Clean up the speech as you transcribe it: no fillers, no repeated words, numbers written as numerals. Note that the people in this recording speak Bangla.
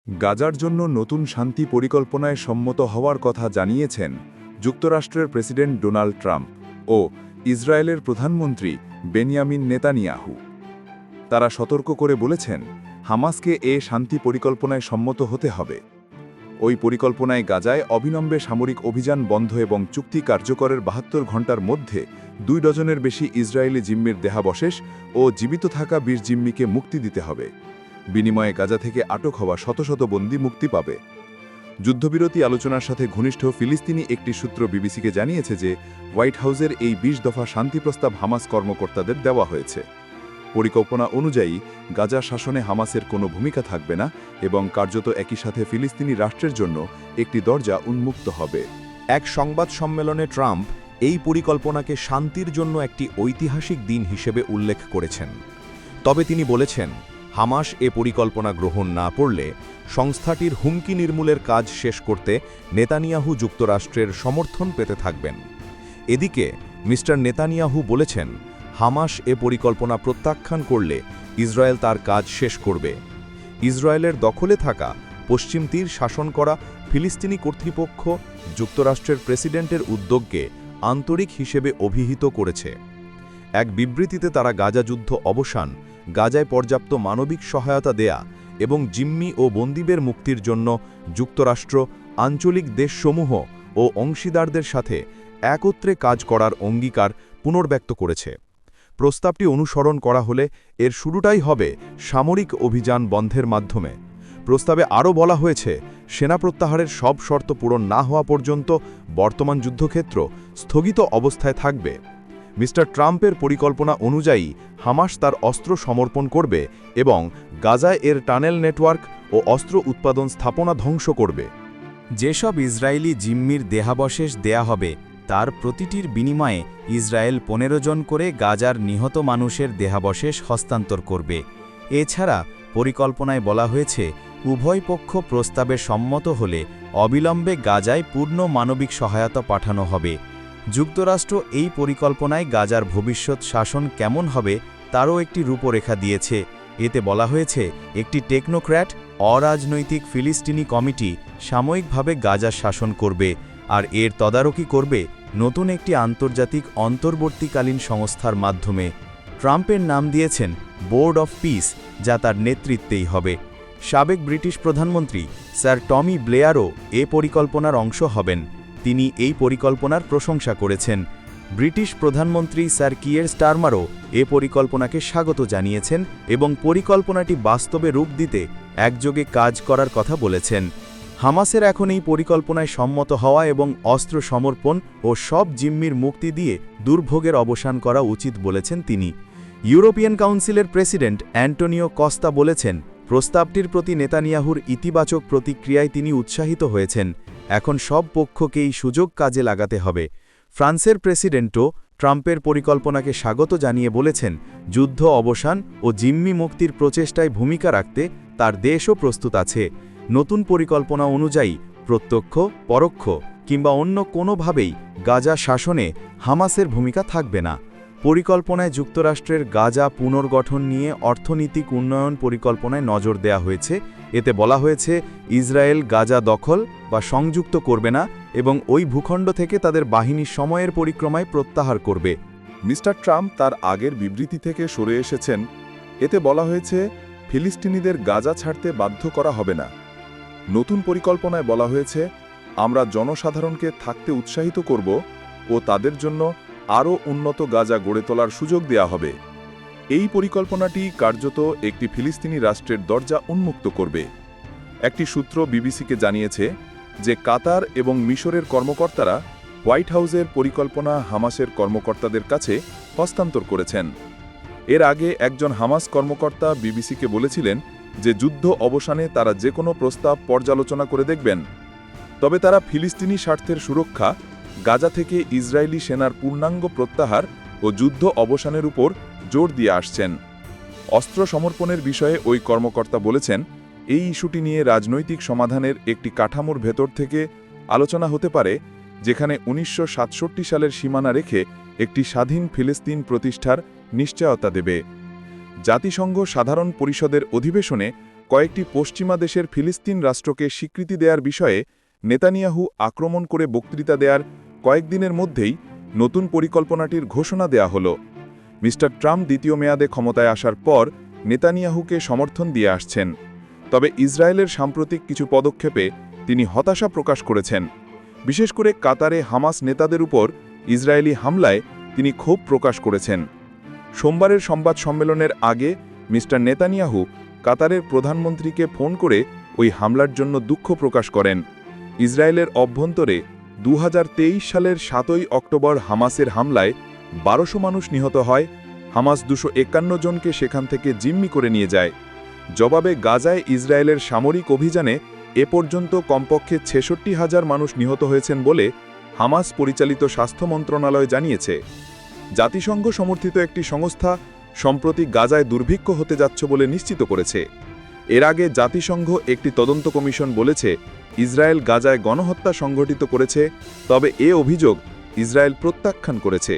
গাজার জন্য নতুন শান্তি পরিকল্পনায় সম্মত হওয়ার কথা জানিয়েছেন যুক্তরাষ্ট্রের প্রেসিডেন্ট ডোনাল্ড ট্রাম্প ও ইসরায়েলের প্রধানমন্ত্রী বেনিয়ামিন নেতানিয়াহু। তারা সতর্ক করে বলেছেন, হামাসকে শান্তি পরিকল্পনায় সম্মত হতে হবে। ওই পরিকল্পনায় গাজায় অবিলম্বে সামরিক অভিযান বন্ধ এবং চুক্তি কার্যকরের ৭২ ঘণ্টার মধ্যে ২ ডজনের বেশি ইসরায়েলি জিম্মির দেহাবশেষ ও জীবিত থাকা ২০ জিম্মিকে মুক্তি দিতে হবে। বিনিময়ে গাজা থেকে আটক হওয়া শত শত বন্দী মুক্তি পাবে। যুদ্ধবিরতি আলোচনার সাথে ঘনিষ্ঠ ফিলিস্তিনি একটি সূত্র বিবিসিকে জানিয়েছে যে হোয়াইট হাউসের এই ২০ দফা শান্তি প্রস্তাব হামাস কর্মকর্তাদের দেওয়া হয়েছে। পরিকল্পনা অনুযায়ী গাজা শাসনে হামাসের কোনো ভূমিকা থাকবে না এবং কার্যত একই সাথে ফিলিস্তিনি রাষ্ট্রের জন্য একটি দরজা উন্মুক্ত হবে। এক সংবাদ সম্মেলনে ট্রাম্প এই পরিকল্পনাকে শান্তির জন্য একটি ঐতিহাসিক দিন হিসেবে উল্লেখ করেছেন। তবে তিনি বলেছেন, হামাস এ পরিকল্পনা গ্রহণ না করলে সংস্থাটির হুমকি নির্মূলের কাজ শেষ করতে নেতানিয়াহু যুক্তরাষ্ট্রের সমর্থন পেতে থাকবেন। এদিকে মিস্টার নেতানিয়াহু বলেছেন, হামাস এ পরিকল্পনা প্রত্যাখ্যান করলে ইসরায়েল তার কাজ শেষ করবে। ইসরায়েলের দখলে থাকা পশ্চিম তীর শাসন করা ফিলিস্তিনি কর্তৃপক্ষ যুক্তরাষ্ট্রের প্রেসিডেন্টের উদ্যোগকে আন্তরিক হিসেবে অভিহিত করেছে। এক বিবৃতিতে তারা গাজা যুদ্ধ অবসান, গাজায় পর্যাপ্ত মানবিক সহায়তা দেয়া এবং জিম্মি ও বন্দীদের মুক্তির জন্য যুক্তরাষ্ট্র আঞ্চলিক দেশসমূহ ও অংশীদারদের সাথে একত্রে কাজ করার অঙ্গীকার পুনর্ব্যক্ত করেছে। প্রস্তাবটি অনুসরণ করা হলে এর শুরুটাই হবে সামরিক অভিযান বন্ধের মাধ্যমে। প্রস্তাবে আরও বলা হয়েছে, সেনা প্রত্যাহারের সব শর্ত পূরণ না হওয়া পর্যন্ত বর্তমান যুদ্ধক্ষেত্র স্থগিত অবস্থায় থাকবে। মিস্টার ট্রাম্পের পরিকল্পনা অনুযায়ী হামাস তার অস্ত্র সমর্পণ করবে এবং গাজায় এর টানেল নেটওয়ার্ক ও অস্ত্র উৎপাদন স্থাপনা ধ্বংস করবে। যেসব ইসরায়েলি জিম্মির দেহাবশেষ দেয়া হবে তার প্রতিটির বিনিময়ে ইসরায়েল ১৫ জন করে গাজার নিহত মানুষের দেহাবশেষ হস্তান্তর করবে। এছাড়া পরিকল্পনায় বলা হয়েছে, উভয় পক্ষ প্রস্তাবে সম্মত হলে অবিলম্বে গাজায় পূর্ণ মানবিক সহায়তা পাঠানো হবে। যুক্তরাষ্ট্র এই পরিকল্পনায় গাজার ভবিষ্যৎ শাসন কেমন হবে তারও একটি রূপরেখা দিয়েছে। এতে বলা হয়েছে, একটি টেকনোক্র্যাট অরাজনৈতিক ফিলিস্তিনি কমিটি সাময়িকভাবে গাজা শাসন করবে আর এর তদারকি করবে নতুন একটি আন্তর্জাতিক অন্তর্বর্তীকালীন সংস্থার মাধ্যমে। ট্রাম্পের নাম দিয়েছেন বোর্ড অফ পিস, যা তার নেতৃত্বেই হবে। সাবেক ব্রিটিশ প্রধানমন্ত্রী স্যার টমি ব্লেয়ারও এ পরিকল্পনার অংশ হবেন। তিনি এই পরিকল্পনার প্রশংসা করেছেন। ব্রিটিশ প্রধানমন্ত্রী স্যার কিয়ের স্টারমারও এ পরিকল্পনাকে স্বাগত জানিয়েছেন এবং পরিকল্পনাটি বাস্তবে রূপ দিতে একযোগে কাজ করার কথা বলেছেন। হামাসের এখন এই পরিকল্পনায় সম্মত হওয়া এবং অস্ত্র সমর্পণ ও সব জিম্মির মুক্তি দিয়ে দুর্ভোগের অবসান করা উচিত বলেছেন তিনি। ইউরোপিয়ান কাউন্সিলের প্রেসিডেন্ট অ্যান্টোনিও কস্তা বলেছেন, প্রস্তাবটির প্রতি নেতানিয়াহুর ইতিবাচক প্রতিক্রিয়ায় তিনি উৎসাহিত হয়েছেন। এখন সব পক্ষকেই সুযোগ কাজে লাগাতে হবে। ফ্রান্সের প্রেসিডেন্টও ট্রাম্পের পরিকল্পনাকে স্বাগত জানিয়ে বলেছেন, যুদ্ধ অবসান ও জিম্মি মুক্তির প্রচেষ্টায় ভূমিকা রাখতে তার দেশও প্রস্তুত আছে। নতুন পরিকল্পনা অনুযায়ী প্রত্যক্ষ, পরোক্ষ কিংবা অন্য কোনোভাবেই গাজা শাসনে হামাসের ভূমিকা থাকবে না। পরিকল্পনায় যুক্তরাষ্ট্রের গাজা পুনর্গঠন নিয়ে অর্থনৈতিক উন্নয়ন পরিকল্পনায় নজর দেয়া হয়েছে। এতে বলা হয়েছে, ইসরায়েল গাজা দখল বা সংযুক্ত করবে না এবং ওই ভূখণ্ড থেকে তাদের বাহিনী সময়ের পরিক্রমায় প্রত্যাহার করবে। মিস্টার ট্রাম্প তার আগের বিবৃতি থেকে সরে এসেছেন। এতে বলা হয়েছে, ফিলিস্তিনিদের গাজা ছাড়তে বাধ্য করা হবে না। নতুন পরিকল্পনায় বলা হয়েছে, আমরা জনসাধারণকে থাকতে উৎসাহিত করব ও তাদের জন্য আরও উন্নত গাজা গড়ে তোলার সুযোগ দেয়া হবে। এই পরিকল্পনাটি কার্যত একটি ফিলিস্তিনি রাষ্ট্রের দরজা উন্মুক্ত করবে। একটি সূত্র বিবিসিকে জানিয়েছে যে কাতার এবং মিশরের কর্মকর্তারা হোয়াইট হাউসের পরিকল্পনা হামাসের কর্মকর্তাদের কাছে হস্তান্তর করেছেন। এর আগে একজন হামাস কর্মকর্তা বিবিসিকে বলেছিলেন যে যুদ্ধ অবসানে তারা যে কোনো প্রস্তাব পর্যালোচনা করে দেখবেন। তবে তারা ফিলিস্তিনি স্বার্থের সুরক্ষা, গাজা থেকে ইসরায়েলি সেনার পূর্ণাঙ্গ প্রত্যাহার ও যুদ্ধ অবসানের উপর জোর দিয়ে আসছেন। অস্ত্র সমর্পণের বিষয়ে ওই কর্মকর্তা বলেছেন, এই ইস্যুটি নিয়ে রাজনৈতিক সমাধানের একটি কাঠামোর ভেতর থেকে আলোচনা হতে পারে, যেখানে ১৯৬৭ সালের সীমানা রেখে একটি স্বাধীন ফিলিস্তিন প্রতিষ্ঠার নিশ্চয়তা দেবে। জাতিসংঘ সাধারণ পরিষদের অধিবেশনে কয়েকটি পশ্চিমা দেশের ফিলিস্তিন রাষ্ট্রকে স্বীকৃতি দেওয়ার বিষয়ে নেতানিয়াহু আক্রমণ করে বক্তৃতা দেওয়ার কয়েকদিনের মধ্যেই নতুন পরিকল্পনাটির ঘোষণা দেয়া হল। মিস্টার ট্রাম্প দ্বিতীয় মেয়াদে ক্ষমতায় আসার পর নেতানিয়াহুকে সমর্থন দিয়ে আসছেন, তবে ইসরায়েলের সাম্প্রতিক কিছু পদক্ষেপে তিনি হতাশা প্রকাশ করেছেন। বিশেষ করে কাতারে হামাস নেতাদের উপর ইসরায়েলি হামলায় তিনি ক্ষোভ প্রকাশ করেছেন। সোমবারের সংবাদ সম্মেলনের আগে মিস্টার নেতানিয়াহু কাতারের প্রধানমন্ত্রীকে ফোন করে ওই হামলার জন্য দুঃখ প্রকাশ করেন। ইসরায়েলের অভ্যন্তরে 2023 সালের 7 অক্টোবর হামাসের হামলায় 1200 মানুষ নিহত হয়। হামাস 251 জনকে সেখান থেকে জিম্মি করে নিয়ে যায়। জবাবে গাজায় ইসরায়েলের সামরিক অভিযানে এ পর্যন্ত কমপক্ষে 66,000 মানুষ নিহত হয়েছেন বলে হামাস পরিচালিত স্বাস্থ্য মন্ত্রণালয় জানিয়েছে। জাতিসংঘ সমর্থিত একটি সংস্থা সম্প্রতি গাজায় দুর্ভিক্ষ হতে যাচ্ছে বলে নিশ্চিত করেছে। এর আগে জাতিসংঘ একটি তদন্ত কমিশন বলেছে ইসরায়েল গাজায় গণহত্যা সংঘটিত করেছে, তবে এ অভিযোগ ইসরায়েল প্রত্যাখ্যান করেছে।